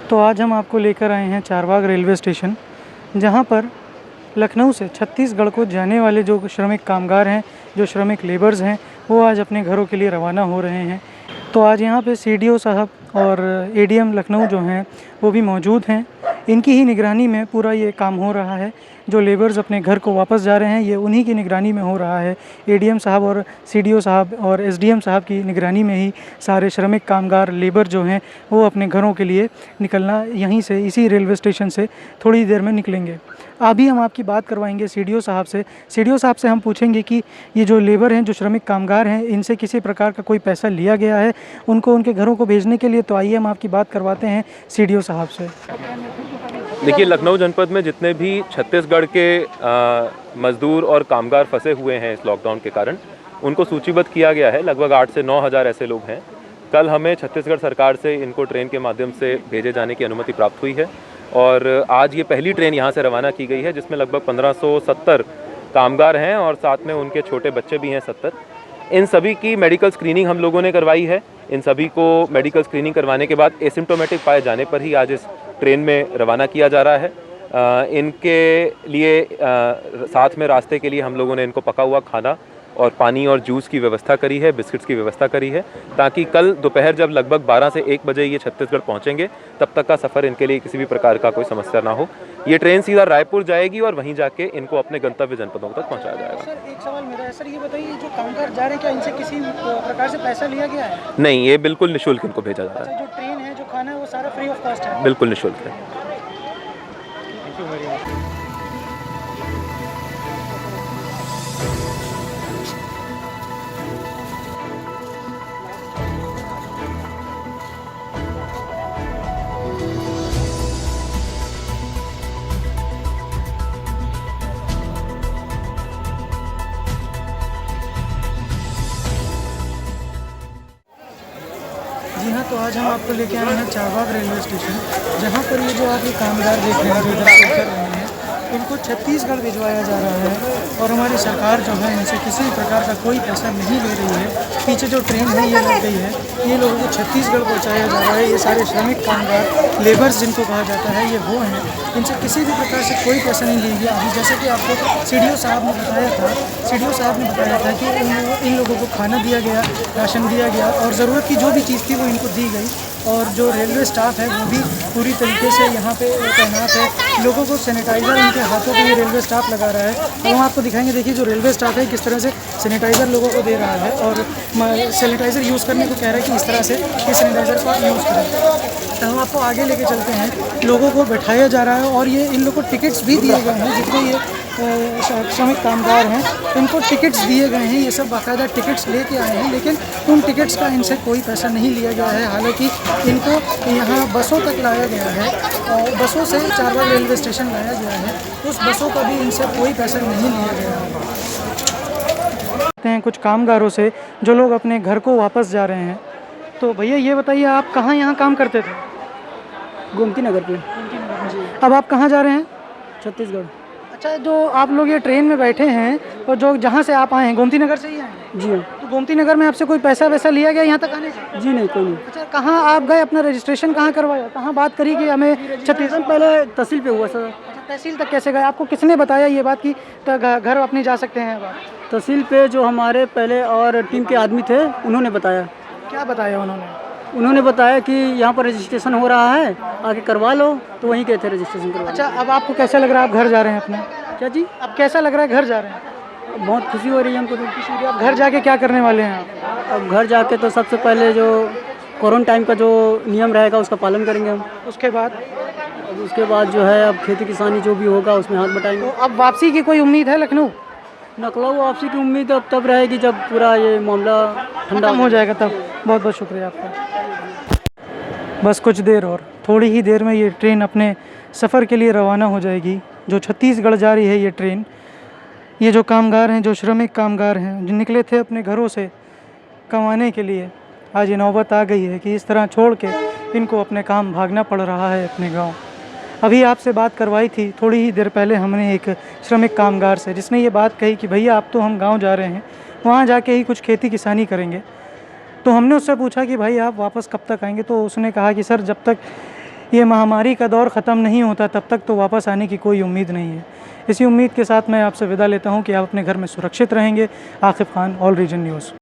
तो आज हम आपको लेकर आए हैं चारबाग रेलवे स्टेशन, जहां पर लखनऊ से छत्तीसगढ़ को जाने वाले जो श्रमिक कामगार हैं, जो श्रमिक लेबर्स हैं, वो आज अपने घरों के लिए रवाना हो रहे हैं। तो आज यहाँ पे सीडीओ साहब और एडीएम लखनऊ जो हैं वो भी मौजूद हैं। इनकी ही निगरानी में पूरा ये काम हो रहा है। जो लेबर्स अपने घर को वापस जा रहे हैं ये उन्हीं की निगरानी में हो रहा है। एडीएम साहब और सीडीओ साहब और एसडीएम साहब की निगरानी में ही सारे श्रमिक कामगार लेबर जो हैं वो अपने घरों के लिए निकलना यहीं से, इसी रेलवे स्टेशन से थोड़ी देर में निकलेंगे। अभी हम आपकी बात करवाएंगे सीडीओ साहब से। सीडीओ साहब से हम पूछेंगे कि ये जो लेबर हैं, जो श्रमिक कामगार हैं, इनसे किसी प्रकार का कोई पैसा लिया गया है उनको उनके घरों को भेजने के लिए। तो आइए हम आपकी बात करवाते हैं सीडीओ साहब से। देखिए, लखनऊ जनपद में जितने भी छत्तीसगढ़ के मज़दूर और कामगार फंसे हुए हैं इस लॉकडाउन के कारण, उनको सूचीबद्ध किया गया है। लगभग 8 से 9 हज़ार ऐसे लोग हैं। कल हमें छत्तीसगढ़ सरकार से इनको ट्रेन के माध्यम से भेजे जाने की अनुमति प्राप्त हुई है और आज ये पहली ट्रेन यहाँ से रवाना की गई है, जिसमें लगभग 1570 कामगार हैं और साथ में उनके छोटे बच्चे भी हैं 70। इन सभी की मेडिकल स्क्रीनिंग हम लोगों ने करवाई है। इन सभी को मेडिकल स्क्रीनिंग करवाने के बाद एसिम्प्टोमेटिक पाए जाने पर ही आज इस ट्रेन में रवाना किया जा रहा है। इनके लिए साथ में रास्ते के लिए हम लोगों ने इनको पका हुआ खाना और पानी और जूस की व्यवस्था करी है, बिस्किट्स की व्यवस्था करी है, ताकि कल दोपहर जब लगभग 12 से 1 बजे ये छत्तीसगढ़ पहुंचेंगे तब तक का सफ़र इनके लिए किसी भी प्रकार का कोई समस्या ना हो। ये ट्रेन सीधा रायपुर जाएगी और वहीं जाके इनको अपने गंतव्य जनपदों तक पहुंचाया जाएगा। सर, एक सवाल मेरा है सर, ये बताइए जो कामगार जा रहे हैं क्या इनसे किसी प्रकार से पैसा लिया गया है? नहीं, ये बिल्कुल निःशुल्क इनको भेजा जा रहा है। जो ट्रेन है, जो खाना है, वो सारा फ्री ऑफ कॉस्ट है? बिल्कुल निःशुल्क है। जी हाँ, तो आज हम आपको लेके आए हैं चारबाग रेलवे स्टेशन, जहाँ पर ये जो आप ये कामगार देख रहे हैं जो इधर से उतर रहे हैं, इनको छत्तीसगढ़ भिजवाया जा रहा है और हमारी सरकार जो है इनसे किसी प्रकार का कोई पैसा नहीं ले रही है। पीछे जो ट्रेन है ये लग गई है, ये लोगों को छत्तीसगढ़ पहुँचाया जा रहा है। ये सारे श्रमिक कामगार लेबर्स जिनको कहा जाता है, ये वो हैं, इनसे किसी भी प्रकार से कोई पैसा नहीं लिया गया। अभी जैसे कि आपको सीडीओ साहब ने बताया था कि इन लोगों को खाना दिया गया, राशन दिया गया और ज़रूरत की जो भी चीज़ थी वो इनको दी गई। और जो रेलवे स्टाफ है वो भी पूरी तरीके से यहाँ पे तैनात है। लोगों को सैनिटाइज़र उनके हाथों पे ये रेलवे स्टाफ लगा रहा है और हम आपको दिखाएंगे। देखिए जो रेलवे स्टाफ है किस तरह से सैनिटाइज़र लोगों को दे रहा है और सैनिटाइज़र यूज़ करने को कह रहा है कि इस तरह से ये सैनिटाइज़र को यूज़ करें। तो हम आपको आगे लेके चलते हैं। लोगों को बैठाया जा रहा है और ये इन लोगों को टिकट्स भी दिए गए हैं। जितने ये श्रमिक कामगार हैं इनको टिकट्स दिए गए हैं। ये सब बाकायदा टिकट्स लेके आए हैं, लेकिन उन टिकट्स का इनसे कोई पैसा नहीं लिया गया है। हालांकि इनको यहाँ बसों तक लाया गया है और बसों से चारबाग रेलवे स्टेशन लाया गया है। उस बसों का भी इनसे कोई पैसा नहीं लिया गया है। कुछ कामगारों से जो लोग अपने घर को वापस जा रहे हैं। तो भैया ये बताइए, आप कहाँ यहाँ काम करते थे? गोमती नगर पे। अब आप कहाँ जा रहे हैं? छत्तीसगढ़। अच्छा, जो आप लोग ये ट्रेन में बैठे हैं और जो जहाँ से आप आए हैं गोमती नगर से ही आए हैं? जी हाँ। तो गोमती नगर में आपसे कोई पैसा वैसा लिया गया यहाँ तक आने से? जी नहीं, कोई नहीं। अच्छा, कहाँ आप गए, अपना रजिस्ट्रेशन कहाँ करवाया, कहाँ बात करी कि हमें छत्तीसगढ़? पहले तहसील पे हुआ सर। अच्छा, तहसील तक कैसे गए? आपको किसने बताया ये बात कि घर अपने जा सकते हैं? अब तहसील पे जो हमारे पहले और टीम के आदमी थे उन्होंने बताया। क्या बताया उन्होंने? उन्होंने बताया कि यहाँ पर रजिस्ट्रेशन हो रहा है, आके करवा लो। तो वहीं गए थे रजिस्ट्रेशन करवा। अच्छा, अब आपको कैसा लग रहा है आप घर जा रहे हैं अपने? क्या जी? अब कैसा लग रहा है घर जा रहे हैं? बहुत खुशी हो रही है हमको। तो खुशी हो रही है। अब घर जाके क्या करने वाले हैं आप? अब घर जाके तो सबसे पहले जो कोरोना टाइम का जो नियम रहेगा उसका पालन करेंगे हम। उसके बाद जो है अब खेती किसानी जो भी होगा उसमें हाथ बटाएंगे। तो अब वापसी की कोई उम्मीद है लखनऊ? लखनऊ वापसी की उम्मीद अब तब रहेगी जब पूरा ये मामला ठंडा हो जाएगा तब। बहुत बहुत शुक्रिया आपका। बस कुछ देर और, थोड़ी ही देर में ये ट्रेन अपने सफ़र के लिए रवाना हो जाएगी। जो छत्तीसगढ़ जा रही है ये ट्रेन, ये जो कामगार हैं, जो श्रमिक कामगार हैं, जो निकले थे अपने घरों से कमाने के लिए, आज ये नौबत आ गई है कि इस तरह छोड़ के इनको अपने काम भागना पड़ रहा है अपने गांव। अभी आपसे बात करवाई थी थोड़ी ही देर पहले हमने एक श्रमिक कामगार से, जिसने ये बात कही कि भैया आप तो हम गांव जा रहे हैं, वहाँ जाके ही कुछ खेती किसानी करेंगे। तो हमने उससे पूछा कि भाई आप वापस कब तक आएंगे? तो उसने कहा कि सर जब तक ये महामारी का दौर ख़त्म नहीं होता तब तक तो वापस आने की कोई उम्मीद नहीं है। इसी उम्मीद के साथ मैं आपसे विदा लेता हूँ कि आप अपने घर में सुरक्षित रहेंगे। Aqib Khan, all region news.